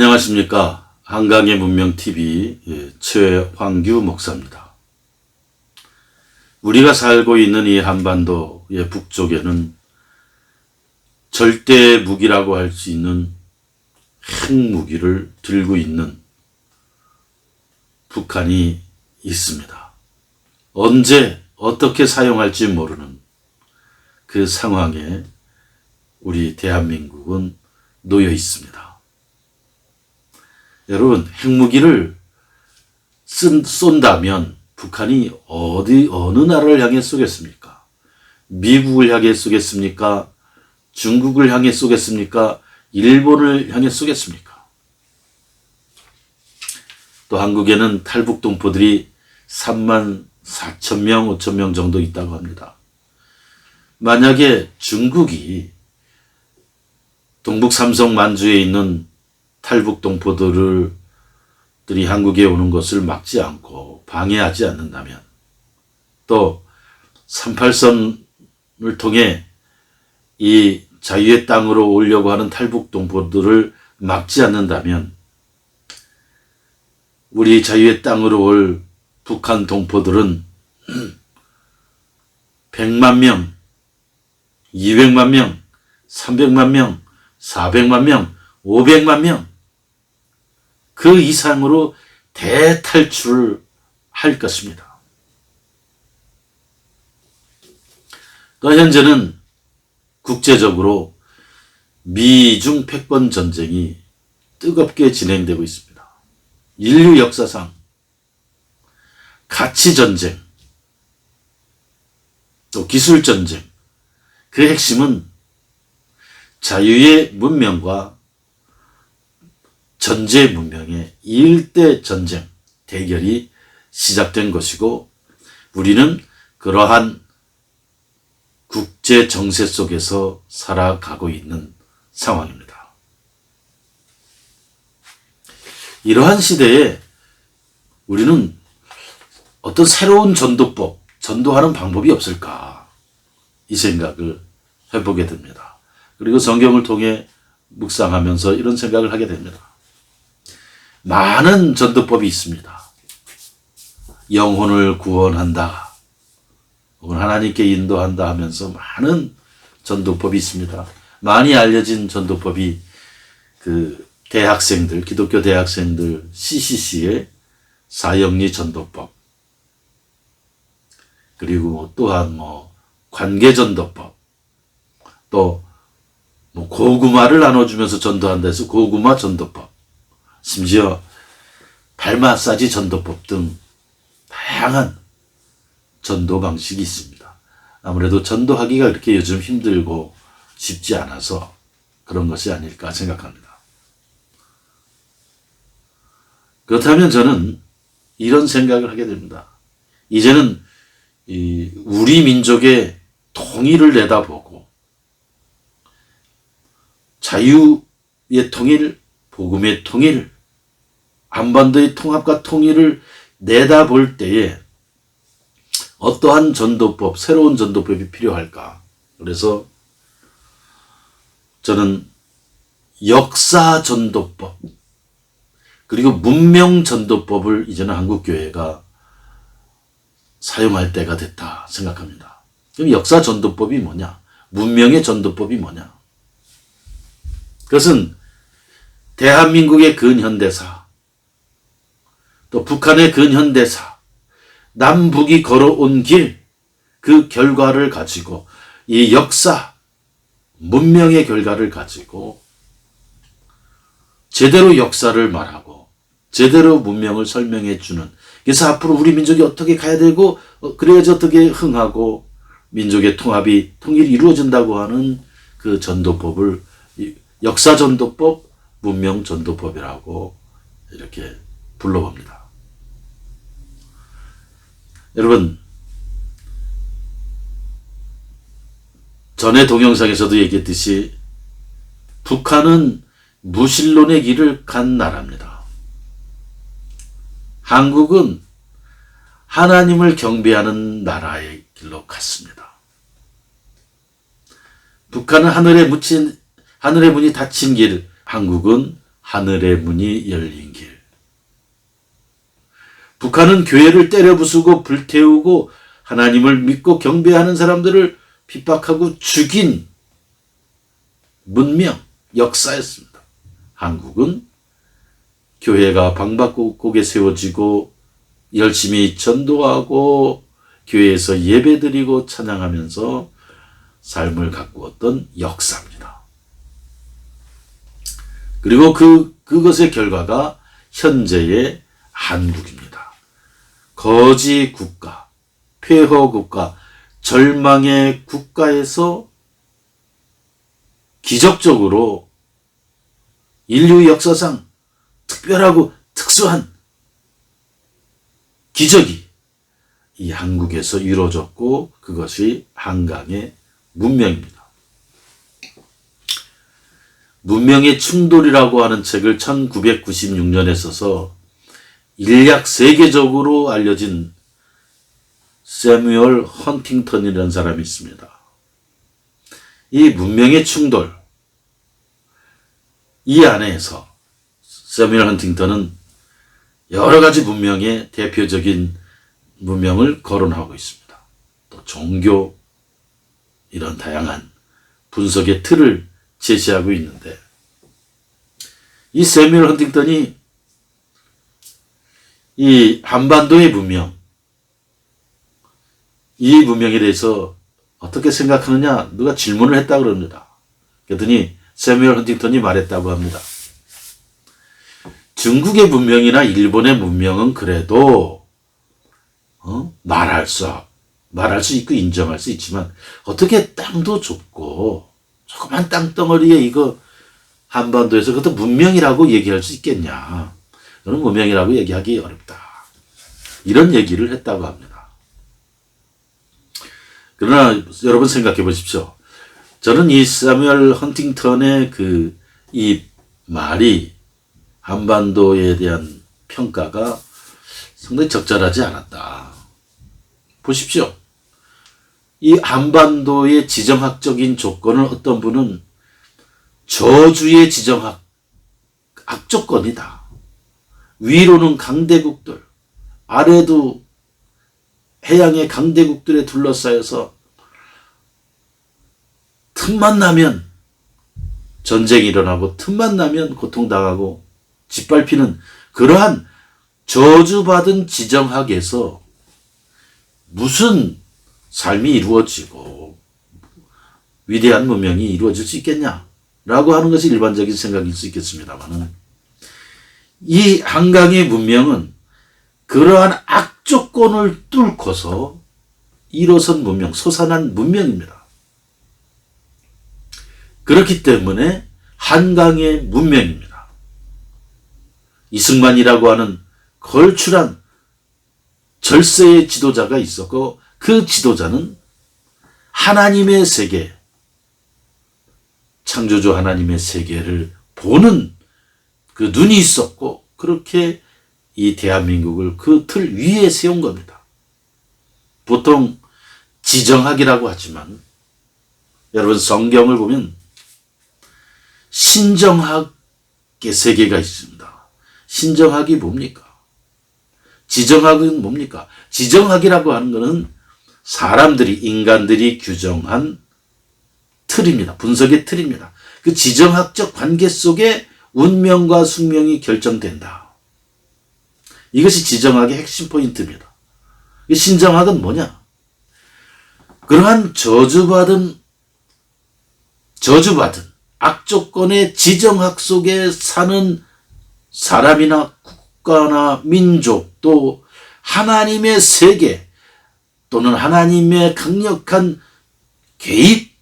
안녕하십니까. 한강의 문명TV 최황규 목사입니다. 우리가 살고 있는 이 한반도의 북쪽에는 절대 무기라고 할 수 있는 핵무기를 들고 있는 북한이 있습니다. 언제 어떻게 사용할지 모르는 그 상황에 우리 대한민국은 놓여 있습니다. 여러분, 핵무기를 쏜다면 북한이 어느 나라를 향해 쏘겠습니까? 미국을 향해 쏘겠습니까? 중국을 향해 쏘겠습니까? 일본을 향해 쏘겠습니까? 또 한국에는 탈북 동포들이 34,000명, 5,000명 정도 있다고 합니다. 만약에 중국이 동북 삼성 만주에 있는 탈북 동포들이 한국에 오는 것을 막지 않고 방해하지 않는다면, 또 38선을 통해 이 자유의 땅으로 오려고 하는 탈북 동포들을 막지 않는다면, 우리 자유의 땅으로 올 북한 동포들은 100만 명, 200만 명, 300만 명, 400만 명, 500만 명, 그 이상으로 대탈출을 할 것입니다. 또 현재는 국제적으로 미중 패권 전쟁이 뜨겁게 진행되고 있습니다. 인류 역사상 가치 전쟁, 또 기술 전쟁, 그 핵심은 자유의 문명과 전제 문명의 일대 전쟁, 대결이 시작된 것이고, 우리는 그러한 국제 정세 속에서 살아가고 있는 상황입니다. 이러한 시대에 우리는 어떤 새로운 전도법, 전도하는 방법이 없을까, 이 생각을 해보게 됩니다. 그리고 성경을 통해 묵상하면서 이런 생각을 하게 됩니다. 많은 전도법이 있습니다. 영혼을 구원한다, 혹은 하나님께 인도한다 하면서 많은 전도법이 있습니다. 많이 알려진 전도법이 대학생들, 기독교 대학생들 CCC의 사형리 전도법, 그리고 또한 관계전도법, 또 고구마를 나눠주면서 전도한다 해서 고구마 전도법, 심지어 발 마사지 전도법 등 다양한 전도 방식이 있습니다. 아무래도 전도하기가 그렇게 요즘 힘들고 쉽지 않아서 그런 것이 아닐까 생각합니다. 그렇다면 저는 이런 생각을 하게 됩니다. 이제는 우리 민족의 통일을 내다보고, 자유의 통일, 복음의 통일, 한반도의 통합과 통일을 내다볼 때에 어떠한 전도법, 새로운 전도법이 필요할까? 그래서 저는 역사 전도법, 그리고 문명 전도법을 이제는 한국교회가 사용할 때가 됐다 생각합니다. 그럼 역사 전도법이 뭐냐? 문명의 전도법이 뭐냐? 그것은 대한민국의 근현대사, 또 북한의 근현대사, 남북이 걸어온 길, 그 결과를 가지고, 이 역사, 문명의 결과를 가지고 제대로 역사를 말하고 제대로 문명을 설명해 주는, 그래서 앞으로 우리 민족이 어떻게 가야 되고, 그래야지 어떻게 흥하고 민족의 통일이 이루어진다고 하는 그 전도법을 역사 전도법, 문명 전도법이라고 이렇게 불러봅니다. 여러분, 전에 동영상에서도 얘기했듯이 북한은 무신론의 길을 간 나라입니다. 한국은 하나님을 경배하는 나라의 길로 갔습니다. 북한은 하늘의 문이 닫힌 길, 한국은 하늘의 문이 열린 길. 북한은 교회를 때려 부수고 불태우고 하나님을 믿고 경배하는 사람들을 핍박하고 죽인 문명, 역사였습니다. 한국은 교회가 방방곡곡에 세워지고 열심히 전도하고 교회에서 예배드리고 찬양하면서 삶을 가꾸었던 역사입니다. 그리고 그것의 결과가 현재의 한국입니다. 거지 국가, 폐허 국가, 절망의 국가에서 기적적으로 인류 역사상 특별하고 특수한 기적이 이 한국에서 이루어졌고 그것이 한강의 문명입니다. 문명의 충돌이라고 하는 책을 1996년에 써서 인약 세계적으로 알려진 세뮤얼 헌팅턴이라는 사람이 있습니다. 이 문명의 충돌, 이 안에서 세뮤얼 헌팅턴은 여러 가지 문명의 대표적인 문명을 거론하고 있습니다. 또 종교, 이런 다양한 분석의 틀을 제시하고 있는데 이 세뮤얼 헌팅턴이 이 한반도의 문명, 이 문명에 대해서 어떻게 생각하느냐 누가 질문을 했다고 그럽니다. 그랬더니 세뮤얼 헌팅턴이 말했다고 합니다. 중국의 문명이나 일본의 문명은 그래도 말할 수 있고 인정할 수 있지만 어떻게 땅도 좁고 조그만 땅덩어리에 이거 한반도에서 그것도 문명이라고 얘기할 수 있겠냐. 그런 문명이라고 얘기하기 어렵다. 이런 얘기를 했다고 합니다. 그러나 여러분 생각해 보십시오. 저는 이 세뮤얼 헌팅턴의 이 말이 한반도에 대한 평가가 상당히 적절하지 않았다. 보십시오. 이 한반도의 지정학적인 조건을 어떤 분은 저주의 지정학 악조건이다. 위로는 강대국들, 아래도 해양의 강대국들에 둘러싸여서 틈만 나면 전쟁이 일어나고 틈만 나면 고통당하고 짓밟히는 그러한 저주받은 지정학에서 무슨 삶이 이루어지고 위대한 문명이 이루어질 수 있겠냐라고 하는 것이 일반적인 생각일 수 있겠습니다만 이 한강의 문명은 그러한 악조건을 뚫고서 일어선 문명, 솟아난 문명입니다. 그렇기 때문에 한강의 문명입니다. 이승만이라고 하는 걸출한 절세의 지도자가 있었고 그 지도자는 하나님의 세계, 창조주 하나님의 세계를 보는 그 눈이 있었고 그렇게 이 대한민국을 그 틀 위에 세운 겁니다. 보통 지정학이라고 하지만 여러분 성경을 보면 신정학의 세계가 있습니다. 신정학이 뭡니까? 지정학은 뭡니까? 지정학이라고 하는 것은 사람들이, 인간들이 규정한 틀입니다. 분석의 틀입니다. 그 지정학적 관계 속에 운명과 숙명이 결정된다. 이것이 지정학의 핵심 포인트입니다. 신정학은 뭐냐? 그러한 저주받은 악조건의 지정학 속에 사는 사람이나 국가나 민족 또 하나님의 세계 또는 하나님의 강력한 개입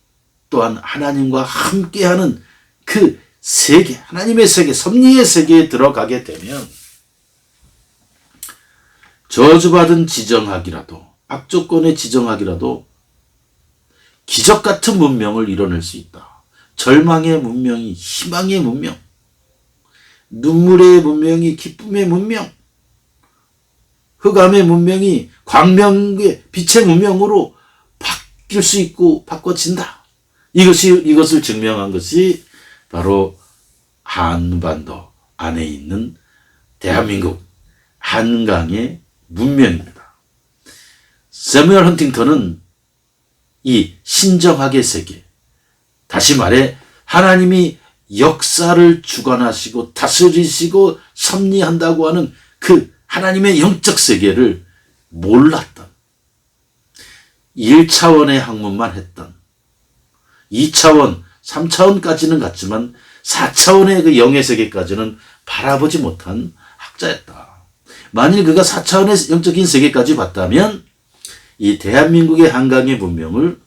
또한 하나님과 함께하는 그 세계, 하나님의 세계, 섭리의 세계에 들어가게 되면 저주받은 지정학이라도 악조건의 지정학이라도 기적 같은 문명을 이뤄낼 수 있다. 절망의 문명이 희망의 문명, 눈물의 문명이 기쁨의 문명, 흑암의 문명이 광명의 빛의 문명으로 바뀔 수 있고 이것을 증명한 것이 바로 한반도, 안에 있는 대한민국 한강의 문명입니다. 세뮤얼 헌팅턴은 이 신정학의 세계, 다시 말해 하나님이 역사를 주관하시고 다스리시고 섭리한다고 하는 그 하나님의 영적 세계를 몰랐던, 1차원의 학문만 했던, 2차원, 3차원까지는 갔지만 4차원의 그 영의 세계까지는 바라보지 못한 학자였다. 만일 그가 4차원의 영적인 세계까지 봤다면 이 대한민국의 한강의 문명을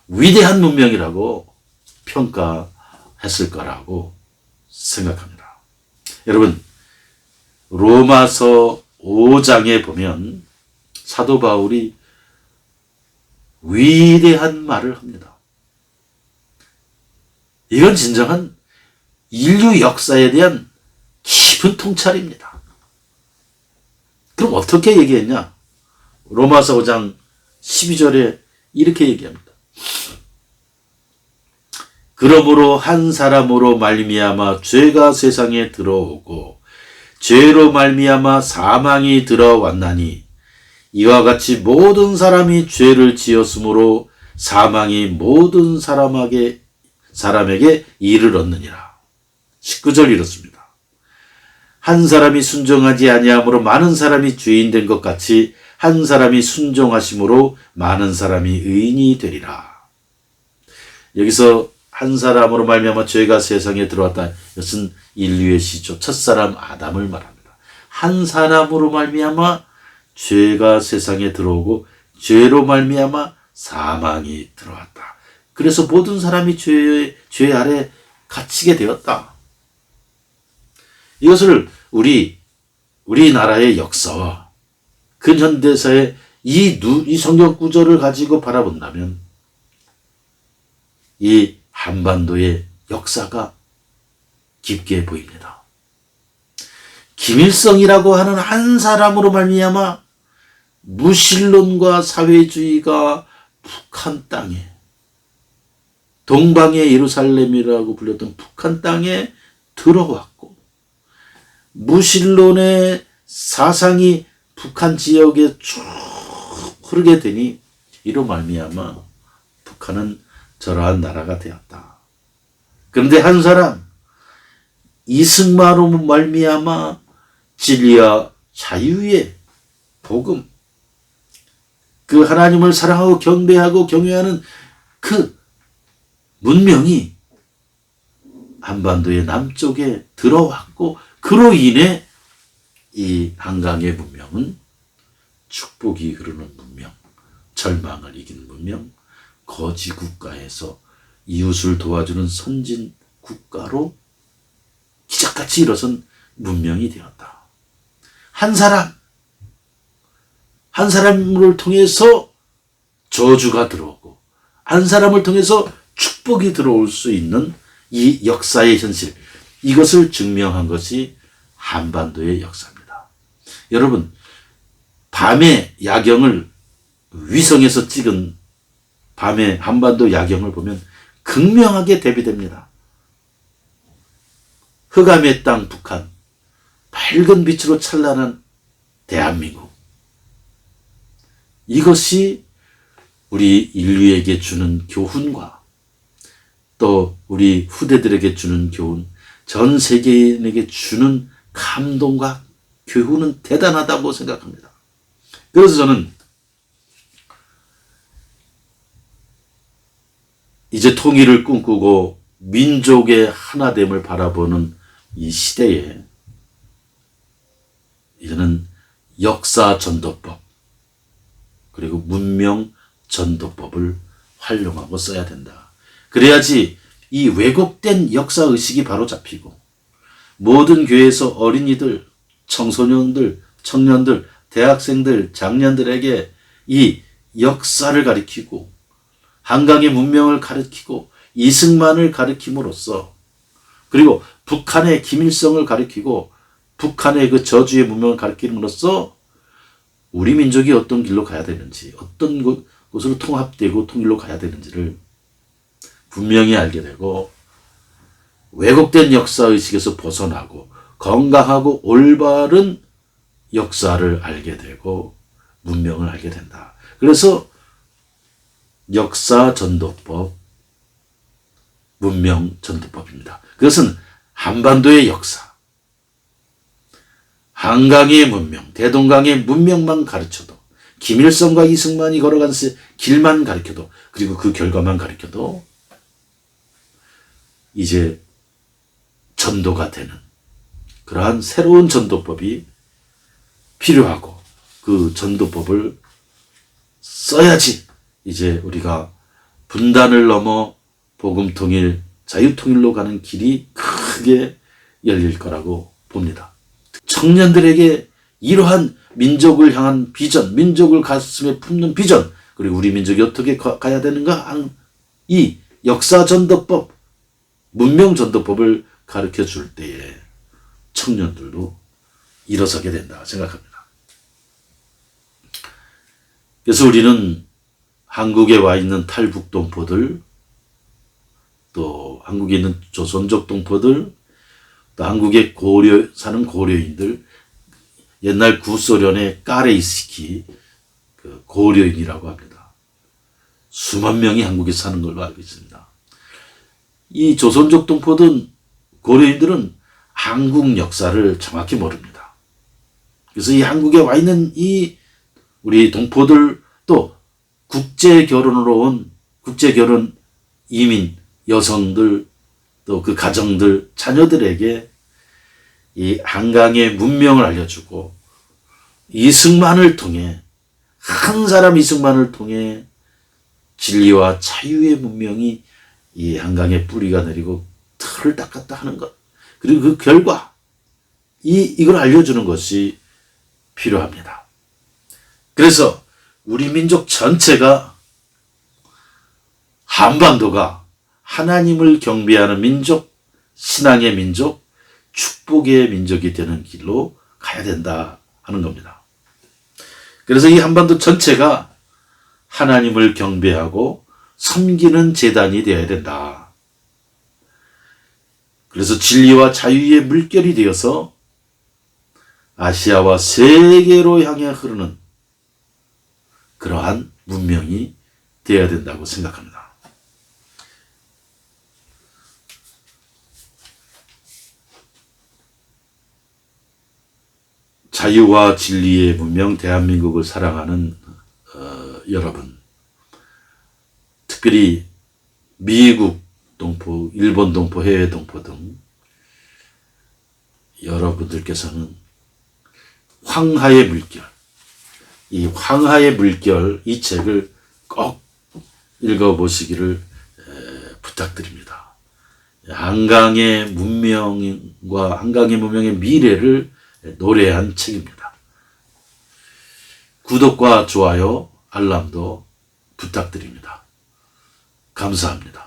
위대한 문명이라고 평가했을 거라고 생각합니다. 여러분, 로마서 5장에 보면 사도 바울이 위대한 말을 합니다. 이건 진정한 인류 역사에 대한 깊은 통찰입니다. 그럼 어떻게 얘기했냐? 로마서 5장 12절에 이렇게 얘기합니다. 그러므로 한 사람으로 말미암아 죄가 세상에 들어오고 죄로 말미암아 사망이 들어왔나니 이와 같이 모든 사람이 죄를 지었으므로 사망이 모든 사람에게 이르렀느니라. 19절 이렇습니다. 한 사람이 순종하지 아니함으로 많은 사람이 죄인 된 것 같이 한 사람이 순종하심으로 많은 사람이 의인이 되리라. 여기서 한 사람으로 말미암아 죄가 세상에 들어왔다. 이것은 인류의 시조 첫사람 아담을 말합니다. 한 사람으로 말미암아 죄가 세상에 들어오고 죄로 말미암아 사망이 들어왔다. 그래서 모든 사람이 죄 아래 갇히게 되었다. 이것을 우리나라의 역사와 근현대사의 이 성경 구절을 가지고 바라본다면 이 한반도의 역사가 깊게 보입니다. 김일성이라고 하는 한 사람으로 말미암아 무신론과 사회주의가 북한 땅에, 동방의 예루살렘이라고 불렸던 북한 땅에 들어왔고, 무신론의 사상이 북한 지역에 쭉 흐르게 되니 이로 말미암아 북한은 저러한 나라가 되었다. 그런데 한 사람, 이승마로 말미암아 진리와 자유의 복음, 그 하나님을 사랑하고 경배하고 경외하는 그 문명이 한반도의 남쪽에 들어왔고, 그로 인해 이 한강의 문명은 축복이 흐르는 문명, 절망을 이기는 문명, 거지 국가에서 이웃을 도와주는 선진 국가로 기적같이 일어선 문명이 되었다. 한 사람을 통해서 저주가 들어오고 한 사람을 통해서 축복이 들어올 수 있는 이 역사의 현실, 이것을 증명한 것이 한반도의 역사입니다. 여러분, 밤의 야경을 위성에서 찍은 밤의 한반도 야경을 보면 극명하게 대비됩니다. 흑암의 땅 북한, 밝은 빛으로 찬란한 대한민국. 이것이 우리 인류에게 주는 교훈과 또 우리 후대들에게 주는 교훈, 전 세계인에게 주는 감동과 교훈은 대단하다고 생각합니다. 그래서 저는 이제 통일을 꿈꾸고 민족의 하나됨을 바라보는 이 시대에 이제는 역사 전도법 그리고 문명 전도법을 활용하고 써야 된다. 그래야지 이 왜곡된 역사의식이 바로 잡히고 모든 교회에서 어린이들, 청소년들, 청년들, 대학생들, 장년들에게 이 역사를 가르치고 한강의 문명을 가르치고 이승만을 가르침으로써, 그리고 북한의 김일성을 가르치고 북한의 그 저주의 문명을 가르침으로써 우리 민족이 어떤 길로 가야 되는지, 어떤 곳으로 통합되고 통일로 가야 되는지를 분명히 알게 되고 왜곡된 역사의식에서 벗어나고 건강하고 올바른 역사를 알게 되고 문명을 알게 된다. 그래서 역사 전도법, 문명 전도법입니다. 그것은 한반도의 역사, 한강의 문명, 대동강의 문명만 가르쳐도, 김일성과 이승만이 걸어간 길만 가르쳐도, 그리고 그 결과만 가르쳐도 이제 전도가 되는 그러한 새로운 전도법이 필요하고, 그 전도법을 써야지 이제 우리가 분단을 넘어 복음통일, 자유통일로 가는 길이 크게 열릴 거라고 봅니다. 청년들에게 이러한 민족을 향한 비전, 민족을 가슴에 품는 비전, 그리고 우리 민족이 어떻게 가야 되는가 하는 이 역사 전도법, 문명 전도법을 가르쳐 줄 때에 청년들도 일어서게 된다 생각합니다. 그래서 우리는 한국에 와 있는 탈북 동포들, 또 한국에 있는 조선족 동포들, 또 한국에 사는 고려인들, 옛날 구소련의 까레이스키 그 고려인이라고 합니다. 수만 명이 한국에 사는 걸로 알고 있습니다. 이 조선족 동포든 고려인들은 한국 역사를 정확히 모릅니다. 그래서 이 한국에 와 있는 이 우리 동포들, 또 국제 결혼으로 온 국제 결혼 이민 여성들, 또 그 가정들, 자녀들에게 이 한강의 문명을 알려주고, 이승만을 통해, 한 사람 이승만을 통해 진리와 자유의 문명이 이 한강에 뿌리가 내리고 틀을 닦았다 하는 것, 그리고 그 결과 이걸 알려주는 것이 필요합니다. 그래서 우리 민족 전체가, 한반도가 하나님을 경배하는 민족, 신앙의 민족, 축복의 민족이 되는 길로 가야 된다 하는 겁니다. 그래서 이 한반도 전체가 하나님을 경배하고 섬기는 제단이 되어야 된다. 그래서 진리와 자유의 물결이 되어서 아시아와 세계로 향해 흐르는 그러한 문명이 되어야 된다고 생각합니다. 자유와 진리의 문명, 대한민국을 사랑하는 여러분, 특별히 미국 동포, 일본 동포, 해외 동포 등 여러분들께서는 황하의 물결, 이 황하의 물결, 이 책을 꼭 읽어보시기를 부탁드립니다. 한강의 문명과 한강의 문명의 미래를 노래한 책입니다. 구독과 좋아요, 알람도 부탁드립니다. 감사합니다.